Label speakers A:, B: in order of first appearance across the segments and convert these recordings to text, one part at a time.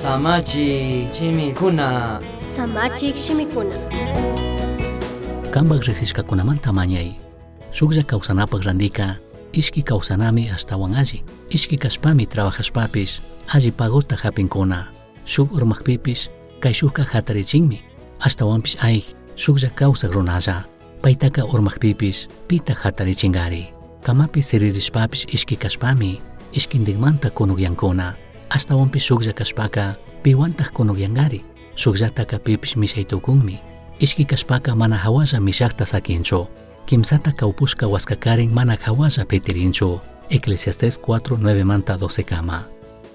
A: Samachi chimikuna.
B: Samachik shimikuna.
C: Kambak resishkakunamanta mañay. Shuklla kawsanapak randika, ishki kawsanami astawan alli. Ishki kashpami trabajashpapis, alli pagota hapinkuna. Shuk urmakpipis, kay shukka hatarichinmi. Astawanpis ay, shuklla kawsak runalla. Paitaka urmakpipis, pita hatarichingari. Kamapi siririshpapis ishki kashpami, ishkindigmanta kunugyankuna. Astawanpis shuklla kashpaka, piwantak kunugyangari. Shukllata pipis misaytukunmi. Ishki kashpaka mana hawalla mishakta sakincho. Kimsata kaupushka waskakarin mana hawalla petirincho. Eclesiastes 4:9 manta 12 kama.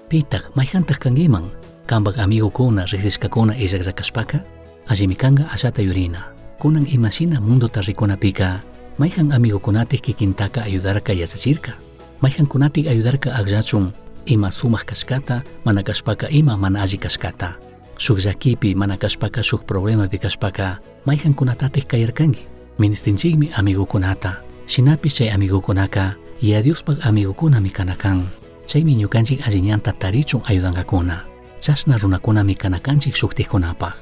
C: Pitak mayhantak kangiman. Kambak amigo kuna resishkakuna illakllakashpaka. Allimikanga ashata yurina. Kunan imashina mundo tarrikuna pika. Mayhan amigo kunatik kikintaka ayudarka yachachirka. Mayhan kunatik ayudarka agllachun. Ima sumak kashkata, mana kashpaka ima mana alli kashkata. Shuk llakipi mana kashpaka shuk problema pi kashpaka, mayhan kunatatik kayarkangi. Ministinchikmi amigo kunata. Shinapi chay amigo kunaka, yadiuspak amigo kunami kanakan. Chaymi ñukanchik alliñanta tarichun ayudankakuna. Chashna runakunami kanakanchik shuktikkunapaq.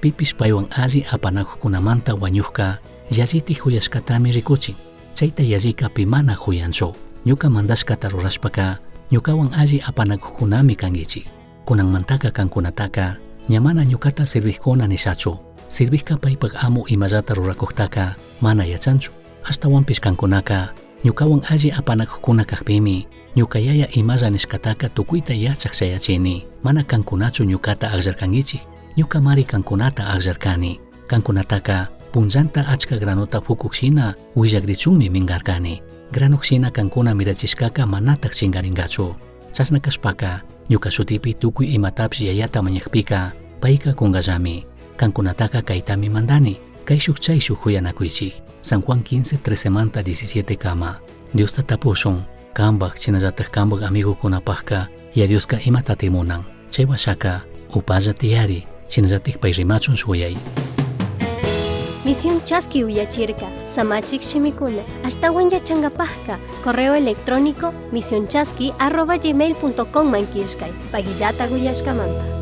C: Pipis paywan alli apanakuqkunamanta wañuqka, yallitik huyashkatami rikuchin. Chayta yallika pi mana huyanchu. Ñuka mandashkata rurashpaka, ñukawan alli apanakuqkunami kangichik. Kunanmantaka kankunataka, ñamana ñukata sirviqkuna nishachu. Sirviqka paypak amu imallata rurakuqtaka mana yachanchu. Ashtawanpish kankunaka, ñukawan alli apanakuqkuna kaqpimi, ñuka yaya imalla nishkataka tukuyta yachaq shayachini. Mana kankunachu ñukata aqllarkangichik. Ñuka mari kankunata aqllarkani. Kankunataka, punllanta achka granota fukuqshina willagrichunmi mingarkani. Granuqshina kankuna mirachishkaka manatak chingaringachu. Chashna kashpaka, ñuka shutipi tukuy imatapis yayata mañaqpika, payka kungallami. Kankunataka kaytami mandani, kay shuk chay shuk huyanakuychik. San Juan 15:13 manta 17 kama. Diosta tapushun, kambak chinallatak kambak amigukunapaqka, yadiuska imata timunan. Chay washaka, upalla tiyari, chinallatik pay rimachun shuyay.
B: Misión Chasqui Uyachirka, Samachik Shimikuna, Ashtawan Yachangapajka, correo electrónico misionchasqui@gmail.com mankishkay, Pagillata Guyashkamanta.